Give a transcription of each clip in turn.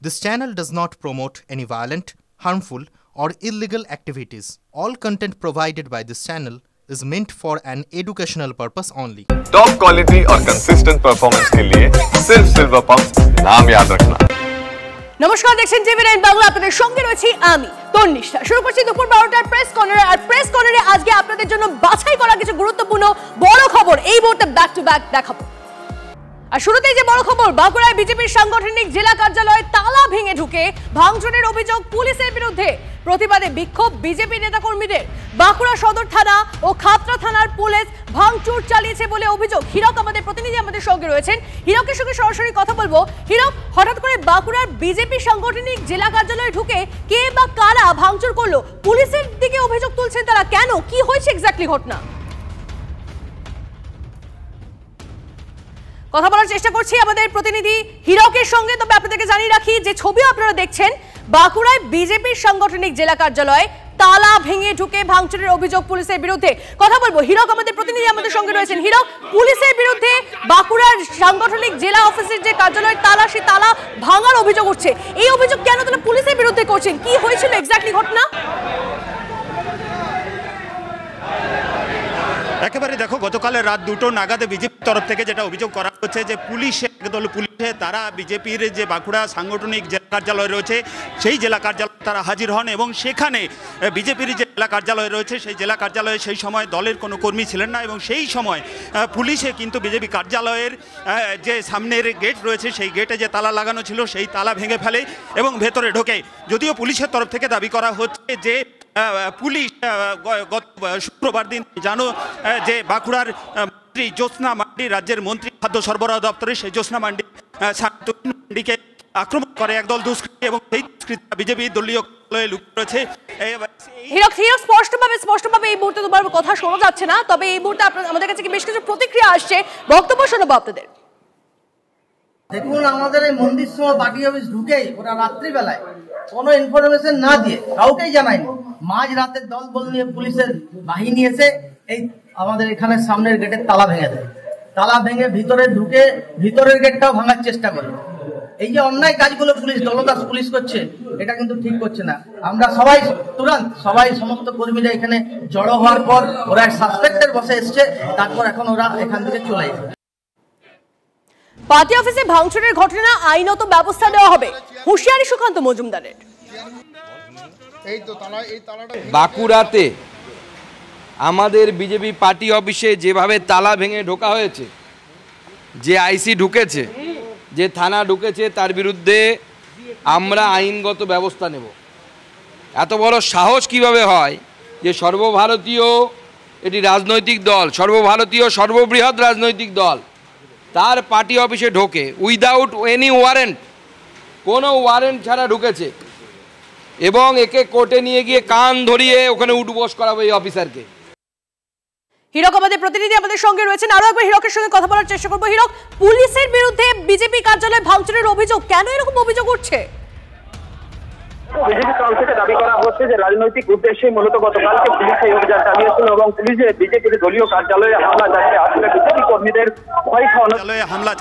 This channel does not promote any violent, harmful, or illegal activities. All content provided by this channel is meant for an educational purpose only. Top quality और consistent performance के लिए सिर्फ silver pump नाम याद रखना। নমস্কার, দেখছেন টিভি9 বাংলা। আপনাদের সঙ্গে রয়েছি আমি তন্নিষ্ঠা। শুরু করছি দুপুর 12টার প্রেস কর্নারে। আর প্রেস কর্নারে আজকে আপনাদের জন্য বাছাই করা কিছু গুরুত্বপূর্ণ বড় খবর এই মুহূর্তে ব্যাক টু ব্যাক দেখাবো। আর শুরুতেই যে বড় খবর, বাঁকুড়ায় বিজেপির সাংগঠনিক জেলা কার্যালয়ে তালা ভেঙে ঢুকে ভাঙচুরের অভিযোগ পুলিশের বিরুদ্ধে। প্রতিবাদে বিক্ষোভ বিজেপি নেতাকর্মীদের। বাঁকুড়া সদর থানা ও খাতড়া থানার পুলিশ ভাঙচুর চালিয়েছে বলে অভিযোগ। হীরক আমাদের প্রতিনিধি আমাদের সঙ্গে রয়েছেন, হীরকের সঙ্গে সরাসরি কথা বলবো। হীরক, হঠাৎ করে বাঁকুড়ার বিজেপি সাংগঠনিক জেলা কার্যালয়ে ঢুকে কে বা কারা ভাঙচুর করলো? পুলিশের দিকে অভিযোগ তুলছেন তারা, কেন, কি হয়েছে এক্স্যাক্টলি ঘটনা? কথা বলার চেষ্টা করছি আমাদের প্রতিনিধি হীরকের সঙ্গে। তবে আপনাদেরকে জানিয়ে রাখি যে ছবি আপনারা দেখছেন, বাঁকুড়ায় বিজেপির সাংগঠনিক জেলা কার্যালয়ে তালা ভেঙে ঢুকে ভাঙচুরের অভিযোগ পুলিশের বিরুদ্ধে। কথা বলবো, হীরক আমাদের প্রতিনিধি আমাদের সঙ্গে রয়েছেন। হীরক, পুলিশের বিরুদ্ধে বাঁকুড়ার সাংগঠনিক জেলা অফিসের যে কার্যালয়ের তালা, সেই তালা ভাঙার অভিযোগ উঠছে। এই অভিযোগ কেন তারা পুলিশের বিরুদ্ধে করছেন? কি হয়েছিল এক্স্যাক্টলি ঘটনা? একেবারে দেখো, গতকালের রাত 2টো নাগাদে বিজেপির তরফ থেকে যেটা অভিযোগ করা হচ্ছে যে পুলিশে তারা বিজেপির যে বাঁকুড়া সাংগঠনিক জেলা কার্যালয় রয়েছে সেই জেলা কার্যালয়ে তারা হাজির হন এবং সেখানে বিজেপির যে জেলা কার্যালয় রয়েছে সেই জেলা কার্যালয়ে সেই সময় দলের কোনো কর্মী ছিলেন না এবং সেই সময় পুলিশে কিন্তু বিজেপি কার্যালয়ের যে সামনের গেট রয়েছে সেই গেটে যে তালা লাগানো ছিল সেই তালা ভেঙে ফেলে এবং ভেতরে ঢোকে। যদিও পুলিশের তরফ থেকে দাবি করা হচ্ছে যে পুলিশ গত শুক্রবার দিন জানো যে বাঁকুড়ার মন্ত্রী জ্যোৎস্না মান্ডি, রাজ্যের মন্ত্রী খাদ্য সরবরাহ দপ্তরে, সেই জ্যোৎস্না মান্ডিকে আক্রমণ করে একদল দুষ্কৃতী এবং সেই দুষ্কৃতীরা বিজেপি দলীয় কার্যালয়ে লুকিয়ে রয়েছে। হীরক, স্পষ্টভাবে এই মুহূর্তে তোমার কথা শোনা যাচ্ছে না, তবে এই মুহূর্তে আমাদের কাছে বেশ কিছু প্রতিক্রিয়া আসছে, বক্তব্য শোনাবো আপনাদের। দেখুন, আমাদের এই মন্দির সময় পার্টি অফিস ঢুকেই ওরা রাত্রিবেলায় কোনো ইনফরমেশন না দিয়ে কাউকেই জানায়নি, মাঝ রাতের দল বল নিয়ে পুলিশের বাহিনী এসে এই আমাদের এখানে সামনের গেটের তালা ভেঙে দেয়। তালা ভেঙে ভিতরে ঢুকে ভিতরের গেটটাও ভাঙার চেষ্টা করে। এই যে অন্যায় কাজগুলো পুলিশ, দলদাস পুলিশ করছে, এটা কিন্তু ঠিক করছে না। আমরা সবাই সমস্ত কর্মীরা এখানে জড়ো হওয়ার পর ওরা সাসপেক্টের বসে এসছে, তারপর এখন ওরা এখান থেকে চলে যায়। পার্টি অফিসে ভাঙচুরের ঘটনা আইনত ব্যবস্থা নেওয়া হবে, হুঁশিয়ারি সুকান্ত মজুমদারের। বাঁকুড়াতে আমাদের বিজেপি পার্টি অফিসে যেভাবে তালা ভেঙে ঢোকা হয়েছে, যে আইসি ঢুকেছে, যে থানা ঢুকেছে, তার বিরুদ্ধে আমরা আইনগত ব্যবস্থা নেব। এত বড় সাহস কিভাবে হয় যে সর্বভারতীয় এটি রাজনৈতিক দল, সর্বভারতীয় সর্ববৃহৎ রাজনৈতিক দল, তার পার্টি অফিসে ঢোকে উইদাউট এনি ওয়ারেন্ট, কোনো ওয়ারেন্ট ছাড়া ঢুকেছে এবং একে কোর্টে নিয়ে গিয়ে কান ধরিয়ে ওখানে উঠবোস করাবো এই অফিসারকে। হীরক আমাদের প্রতিনিধি আমাদের সঙ্গে রয়েছেন, আরো একবার হীরকের সঙ্গে কথা বলার চেষ্টা করবো। হীরক, পুলিশের বিরুদ্ধে বিজেপি কার্যালয়ে ভাঙচুরের অভিযোগ, কেন এরকম অভিযোগ উঠছে? বিজেপি তরফ থেকে দাবি করা হচ্ছে যে রাজনৈতিক উদ্দেশ্যে মূলত গতকালকে পুলিশ এই অভিযান চালিয়েছিল এবং পুলিশে বিজেপির দলীয় কার্যালয়ে হামলা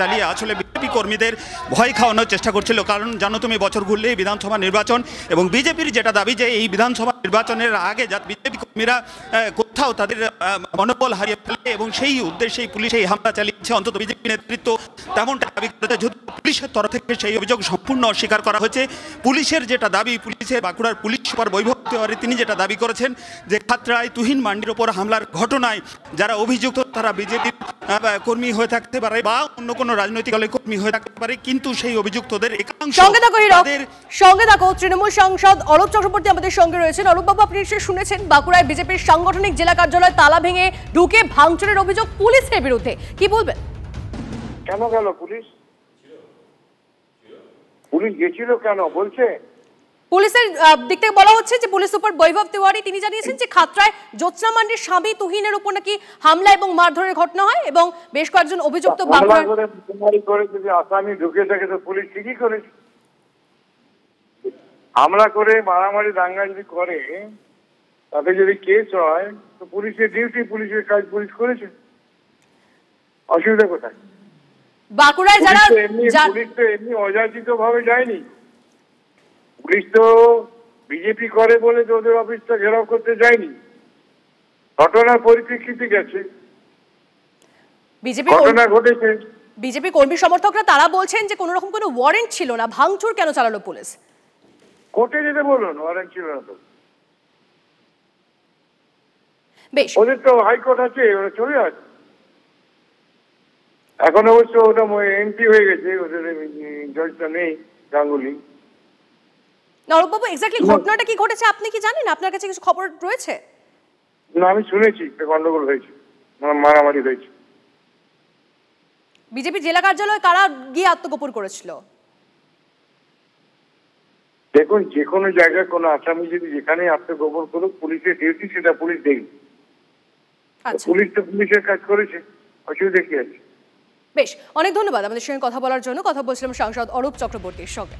চালিয়ে আসলে বিজেপি কর্মীদের ভয় খাওয়ানোর চেষ্টা করছিল। কারণ জানো তুমি, বছর ঘুরলেই বিধানসভা নির্বাচন এবং বিজেপির যেটা দাবি যে এই বিধানসভা নির্বাচনের আগে যাতে বিজেপি কর্মীরা কোথাও তাদের মনোবল হারিয়ে ফেলে এবং সেই উদ্দেশ্যেই পুলিশ এই হামলা চালিয়েছে, অন্তত বিজেপি নেতৃত্ব তেমনটা দাবি করেছে। যদিও পুলিশের তরফ থেকে সেই অভিযোগ সম্পূর্ণ অস্বীকার করা হয়েছে। পুলিশের যেটা দাবি, পুলিশের বাঁকুড়ার পুলিশ সুপার বৈভব তিওয়ারি তিনি যেটা দাবি করেছেন যে খাতড়ায় তুহিন মান্ডির ওপর হামলার ঘটনায় যারা অভিযুক্ত তারা বিজেপির কর্মী হয়ে থাকতে পারে বা অন্য কোনো রাজনৈতিক দলের কর্মী হয়ে থাকতে পারে, কিন্তু সেই অভিযুক্তদের একাংশ। সঙ্গে থাকো তৃণমূল সাংসদ অরূপ চক্রবর্তী আমাদের সঙ্গে রয়েছেন। অরূপ বাবু, আপনি শুনেছেন বাঁকুড়ায় বিজেপির সাংগঠনিক জেলা কার্যালয়ে তালা ভেঙে ঢুকে ভাঙচুরের অভিযোগ পুলিশের বিরুদ্ধে, কি বলবেন? কেন গেল পুলিশ গেছিল কেন বলছে? পুলিশের দিক থেকে বলা হচ্ছে যে পুলিশ সুপার বৈভব তিওয়ারি তিনি জানিয়েছেন যে খাতড়ায় জ্যোৎস্না মান্ডির স্বামী তুহিনের উপর নাকি হামলা এবং মারধরের ঘটনা হয় এবং বেশ কয়েকজন অভিযুক্ত আসামি ঢুকে থাকে, তো পুলিশ ঠিকই করেছে। হামলা করে মারামারি দাঙ্গা যদি করে, তাতে যদি কেস হয়, তো পুলিশের ডিউটি, পুলিশের কাজ পুলিশ করেছে, অসুবিধা কোথায়? বাঁকুড়ায় যারা পুলিশ তো এমনি অযাচিত ভাবে যায়নি, পুলিশ তো বিজেপি করে বলে তো ওদের অফিসটা ঘেরাও করতে যায়নি, ঘটনার পরিপ্রেক্ষিতে গেছে, ঘটনা ঘটেছে। বিজেপি কর্মী সমর্থকরা তারা বলছেন যে কোনো রকম কোনো ওয়ারেন্ট ছিল না, ভাঙচুর কেন চালালো পুলিশ? কোর্টে যেতে বলুন, ওয়ারেন্ট ছিল না তো। বেশ, ওদের তো হাইকোর্ট আছে, ওরা চলে আছে। এখন অবশ্য ওটা এমপি হয়ে গেছে, ওদের জজটা নেই, গাঙ্গুলি। নরবাবু এক্স্যাক্টলি ঘটনাটা কি ঘটেছে আপনি কি জানেন? আপনার কাছে কিছু খবর রয়েছে? না, আমি শুনেছি গন্ডগোল হয়েছে, মারামারি হয়েছে। বিজেপি জেলা কার্যালয়ে কারা গিয়ে আত্মগোপন করেছিল? দেখুন, যে কোনো জায়গায় কোনো আসামি যদি যেখানে আত্মগোপন করুক, পুলিশের ডিউটি সেটা পুলিশ দেখবে। পুলিশ তো পুলিশের কাজ করেছে, অসুবিধা কি আছে? বেশ, অনেক ধন্যবাদ আমাদের সঙ্গে কথা বলার জন্য। কথা বলছিলাম সাংসদ অরূপ চক্রবর্তীর সঙ্গে।